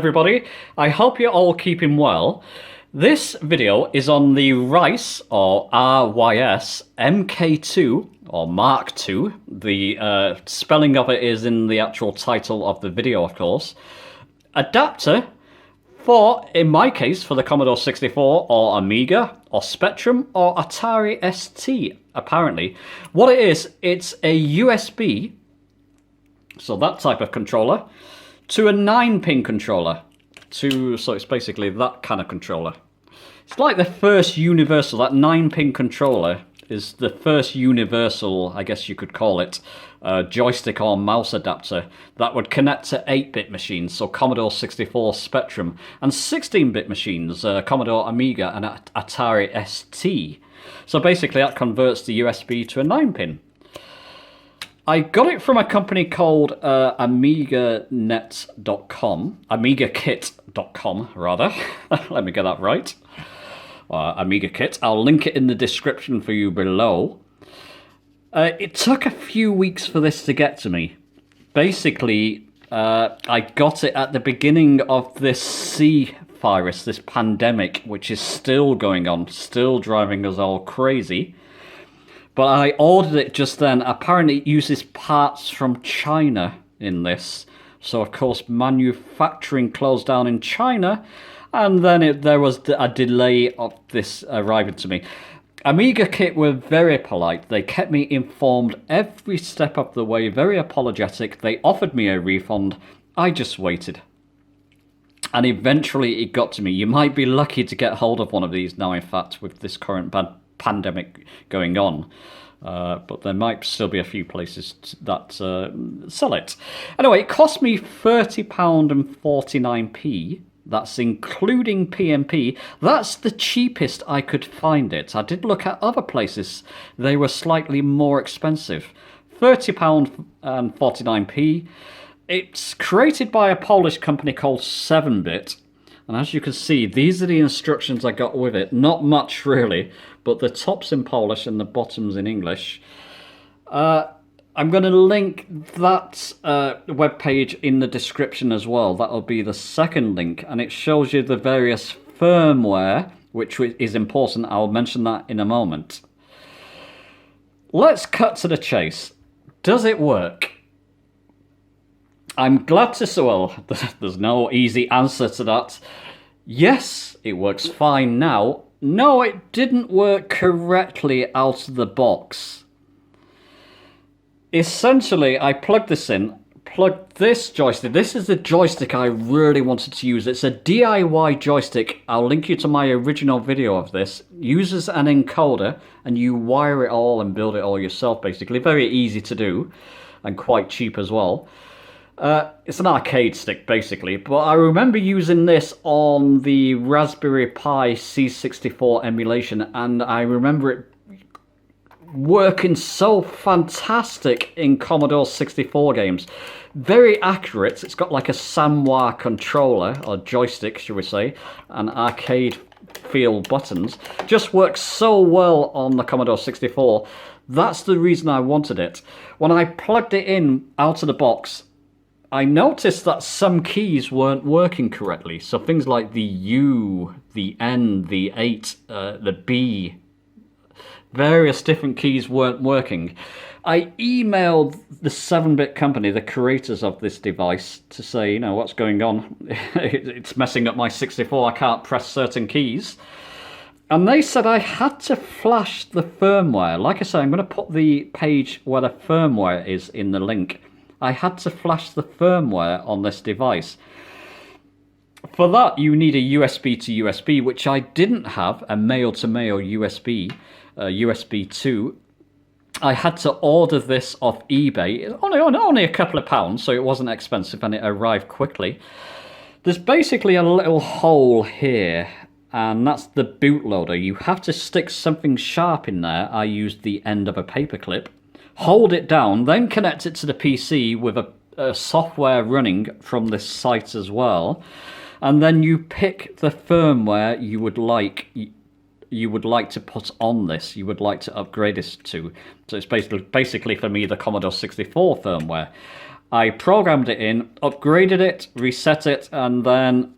everybody, I hope you're all keeping well. This video is on the RYS or RYS MKII or Mark II. The spelling of it is in the actual title of the video, of course. Adapter for, in my case, for the Commodore 64 or Amiga or Spectrum or Atari ST, apparently. What it is, it's a USB, so that type of controller, to a 9-pin controller. So it's basically that kind of controller. It's like the first universal, that 9-pin controller is the first universal, I guess you could call it, joystick or mouse adapter that would connect to 8-bit machines, so Commodore 64 Spectrum, and 16-bit machines, Commodore Amiga and Atari ST. So basically that converts the USB to a 9-pin. I got it from a company called AmigaKit.com, rather. Let me get that right. Amiga Kit. I'll link it in the description for you below. It took a few weeks for this to get to me. Basically, I got it at the beginning of this C virus, this pandemic, which is still going on, still driving us all crazy. But I ordered it just then. Apparently it uses parts from China in this. So of course manufacturing closed down in China, and then there was a delay of this arriving to me. Amiga Kit were very polite. They kept me informed every step of the way, very apologetic. They offered me a refund. I just waited. And eventually it got to me. You might be lucky to get hold of one of these now, in fact, with this current pandemic going on. But there might still be a few places that sell it. Anyway, it cost me £30.49. That's including PMP. That's the cheapest I could find it. I did look at other places. They were slightly more expensive. £30.49. It's created by a Polish company called 7-bit. And as you can see, these are the instructions I got with it. Not much, really, but the top's in Polish and the bottom's in English. I'm going to link that webpage in the description as well. That'll be the second link, and it shows you the various firmware, which is important. I'll mention that in a moment. Let's cut to the chase. Does it work? I'm glad to say, well, there's no easy answer to that. Yes, it works fine now. No, it didn't work correctly out of the box. Essentially, I plugged this in, plugged this joystick. This is the joystick I really wanted to use. It's a DIY joystick. I'll link you to my original video of this. Uses an encoder, and you wire it all and build it all yourself, basically. Very easy to do, and quite cheap as well. It's an arcade stick, basically, but I remember using this on the Raspberry Pi C64 emulation, and I remember it working so fantastic in Commodore 64 games. Very accurate. It's got like a Samoa controller, or joystick, should we say, and arcade feel buttons. Just works so well on the Commodore 64. That's the reason I wanted it. When I plugged it in out of the box, I noticed that some keys weren't working correctly. So things like the U, the N, the 8, the B, various different keys weren't working. I emailed the 7-bit company, the creators of this device, to say, you know, what's going on? It's messing up my 64, I can't press certain keys. And they said I had to flash the firmware. Like I say, I'm going to put the page where the firmware is in the link. I had to flash the firmware on this device. For that, you need a USB to USB, which I didn't have, a male-to-male USB, USB 2. I had to order this off eBay. Only a couple of pounds, so it wasn't expensive, and it arrived quickly. There's basically a little hole here, and that's the bootloader. You have to stick something sharp in there. I used the end of a paperclip. Hold it down, then connect it to the PC with a software running from this site as well, and then you pick the firmware you would like to put on this, you would like to upgrade this to. So it's basically for me the Commodore 64 firmware. I programmed it in, upgraded it, reset it, and then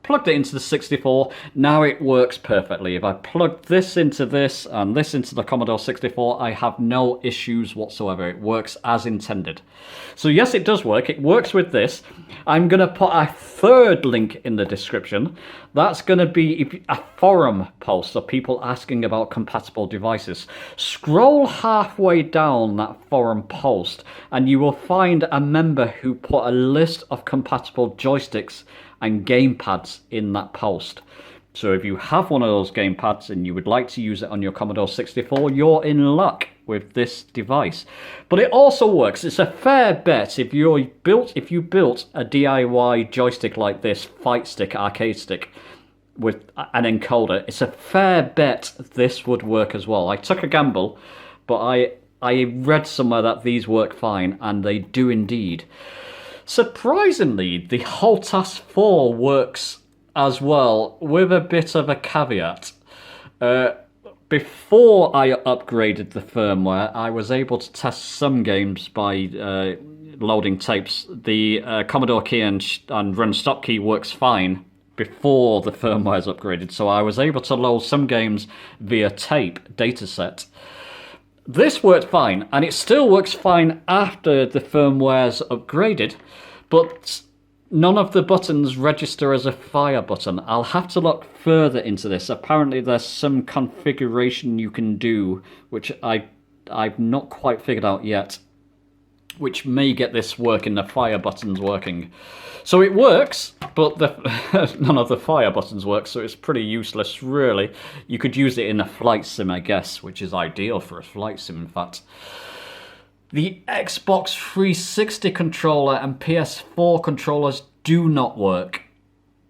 plugged it into the 64. Now it works perfectly. If I plug this into this and this into the Commodore 64, I have no issues whatsoever. It works as intended. So yes, it does work. It works with this. I'm going to put a third link in the description. That's going to be a forum post of people asking about compatible devices. Scroll halfway down that forum post and you will find a member who put a list of compatible joysticks and gamepads in that post. So if you have one of those gamepads and you would like to use it on your Commodore 64, you're in luck with this device. But it also works. It's a fair bet if you built a DIY joystick like this, fight stick, arcade stick, with an encoder, it's a fair bet this would work as well. I took a gamble, but I read somewhere that these work fine, and they do indeed. Surprisingly, the Holtas 4 works as well, with a bit of a caveat. Before I upgraded the firmware, I was able to test some games by loading tapes. The Commodore key and run stop key works fine before the firmware is upgraded, so I was able to load some games via tape dataset. This worked fine, and it still works fine after the firmware's upgraded, but none of the buttons register as a fire button. I'll have to look further into this. Apparently there's some configuration you can do, which I've not quite figured out yet, which may get this working, the fire buttons working. So it works, but none of the fire buttons work, so it's pretty useless, really. You could use it in a flight sim, I guess, which is ideal for a flight sim, in fact. The Xbox 360 controller and PS4 controllers do not work.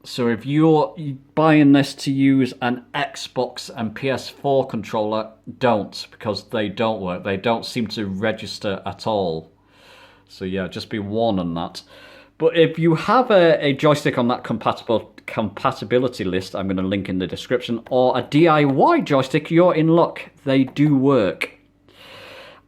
So if you're buying this to use an Xbox and PS4 controller, don't, because they don't work. They don't seem to register at all. So yeah, just be warned on that. But if you have a joystick on that compatibility list, I'm going to link in the description, or a DIY joystick, you're in luck. They do work.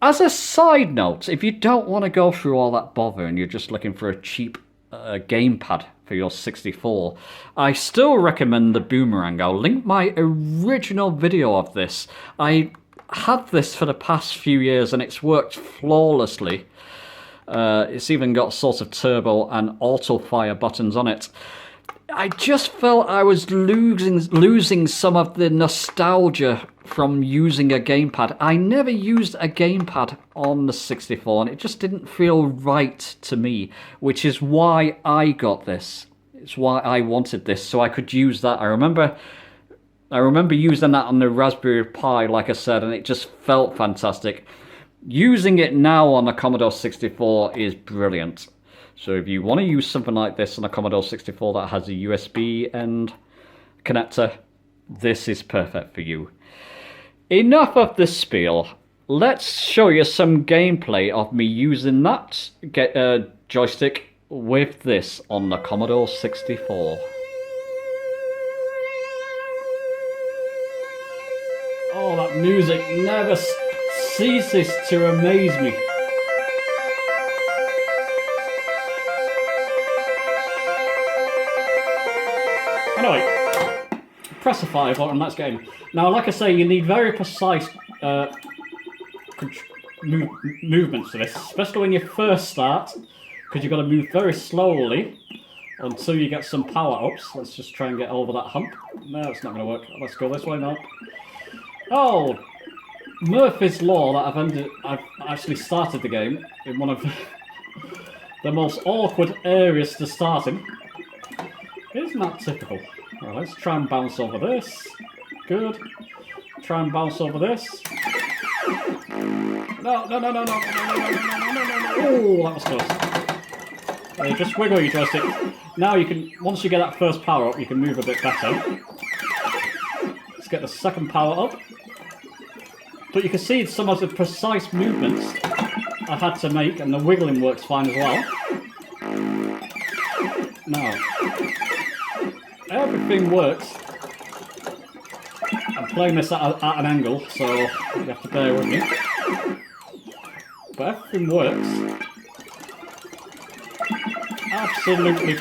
As a side note, if you don't want to go through all that bother and you're just looking for a cheap gamepad for your 64, I still recommend the Boomerang. I'll link my original video of this. I had this for the past few years and it's worked flawlessly. It's even got sort of turbo and auto fire buttons on it. I just felt I was losing some of the nostalgia from using a gamepad. I never used a gamepad on the 64 and it just didn't feel right to me, which is why I got this. It's why I wanted this, so I could use that. I remember using that on the Raspberry Pi, like I said, and it just felt fantastic. Using it now on a Commodore 64 is brilliant. So if you want to use something like this on a Commodore 64 that has a USB end connector, this is perfect for you. Enough of the spiel. Let's show you some gameplay of me using that joystick with this on the Commodore 64. Oh, that music never ceases to amaze me. Anyway, press the fire button, let's get in. Now, like I say, you need very precise movements for this, especially when you first start, because you've got to move very slowly until you get some power-ups. Let's just try and get over that hump. No, it's not going to work. Let's go this way now. Oh, Murphy's Law that I've actually started the game in one of the most awkward areas to start in. Isn't that typical? Right, let's try and bounce over this. Good. Try and bounce over this. No. Oh, that was close. Just wiggle your joystick. Now you can, once you get that first power up, you can move a bit better. Let's get the second power up. But you can see some of the precise movements I've had to make, and the wiggling works fine as well. Now, everything works. I'm playing this at an angle, so you have to bear with me. But everything works. absolutely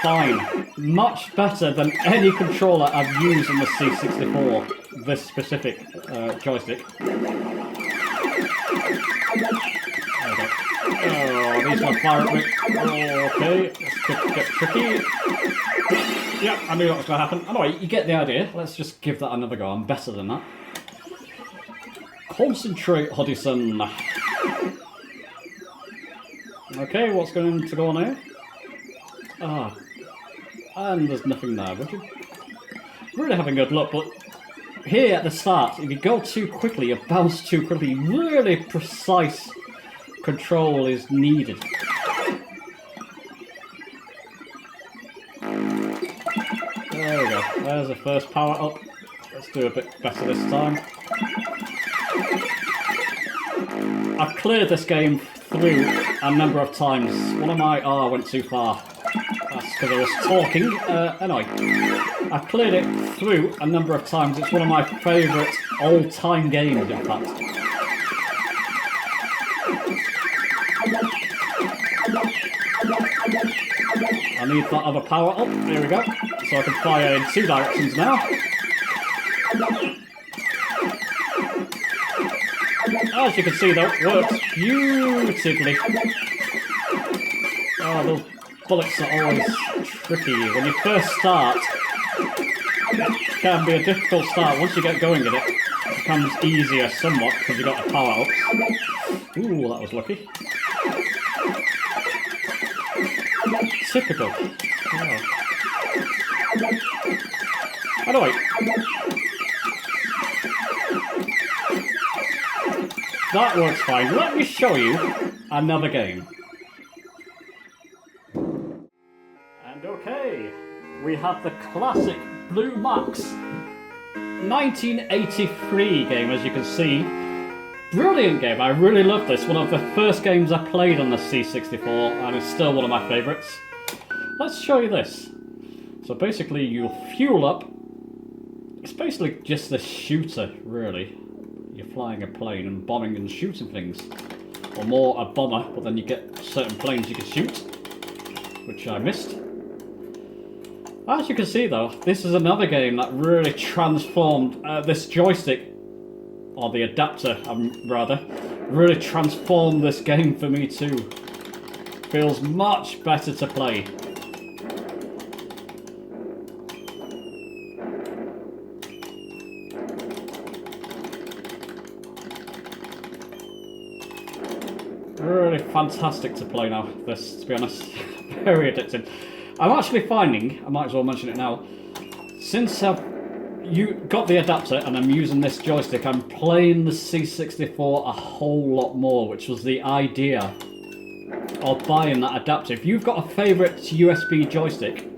fine. Much better than any controller I've used on the C64, this specific joystick. Okay. Oh, these one fire at me. Oh, okay, this could get tricky. Yeah, I knew that was going to happen. Anyway, you get the idea. Let's just give that another go. I'm better than that. Concentrate, Hodgson. Okay, what's going to go on here? Ah, and there's nothing there, would you? Really having good luck, but here at the start, if you go too quickly, you bounce too quickly, really precise control is needed. There we go, there's the first power up. Let's do a bit better this time. I've cleared this game through a number of times. One of my... Oh, I went too far. That's because I was talking. Anyway, I've cleared it through a number of times. It's one of my favourite all-time games, in fact. I need that other power up. There we go. So I can fire in two directions now. As you can see, though, it works beautifully. Oh, those bullets are always tricky. When you first start, it can be a difficult start. Once you get going in it, it becomes easier somewhat because you've got the power-ups. Ooh, that was lucky. Typical. Oh. Anyway. That works fine. Let me show you another game. And okay, we have the classic Blue Max 1983 game, as you can see. Brilliant game, I really love this. One of the first games I played on the C64, and it's still one of my favourites. Let's show you this. So basically you fuel up. It's basically just a shooter, really. You're flying a plane and bombing and shooting things. Or more a bomber, but then you get certain planes you can shoot, which I missed. As you can see though, this is another game that really transformed this joystick, or the adapter rather, really transformed this game for me too. Feels much better to play. Really fantastic to play now, this, to be honest. Very addictive. I'm actually finding, I might as well mention it now, since I've got the adapter and I'm using this joystick, I'm playing the C64 a whole lot more, which was the idea of buying that adapter. If you've got a favourite USB joystick,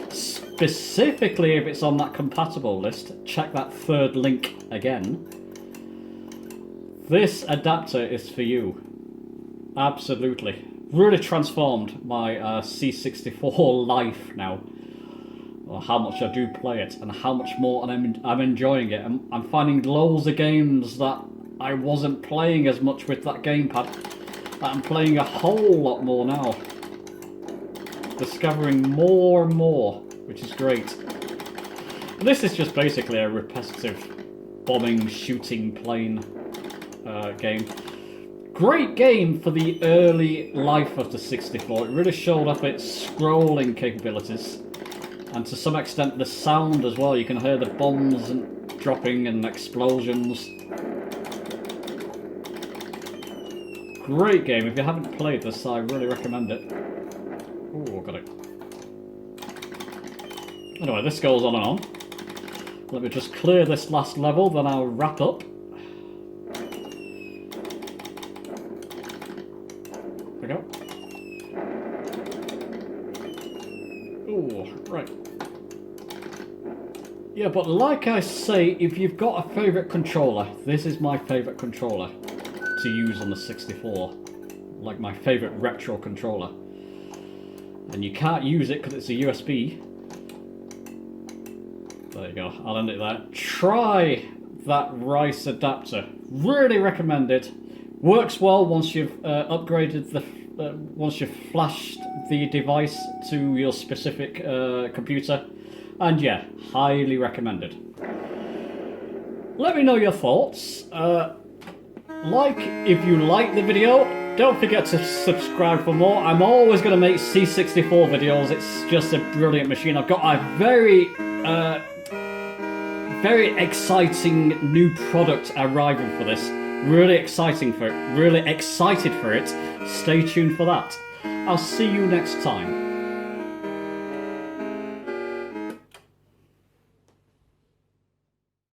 specifically if it's on that compatible list, check that third link again. This adapter is for you. Absolutely. Really transformed my C64 life now. Or how much I do play it and how much more I'm enjoying it. I'm finding loads of games that I wasn't playing as much with that gamepad. That I'm playing a whole lot more now. Discovering more and more, which is great. This is just basically a repetitive bombing, shooting plane game. Great game for the early life of the 64. It really showed off its scrolling capabilities. And to some extent the sound as well. You can hear the bombs and dropping and explosions. Great game. If you haven't played this, I really recommend it. Ooh, got it. Anyway, this goes on and on. Let me just clear this last level, then I'll wrap up. There we go. Ooh, right. Yeah, but like I say, if you've got a favourite controller, this is my favourite controller to use on the 64. Like my favourite retro controller. And you can't use it because it's a USB. There you go, I'll end it there. Try that RYS adapter. Really recommend it. Works well once you've upgraded once you've flashed the device to your specific computer. And yeah, highly recommended. Let me know your thoughts. If you like the video, don't forget to subscribe for more. I'm always going to make C64 videos. It's just a brilliant machine. I've got a very exciting new product arriving for this. Really excited for it. Stay tuned for that. I'll see you next time.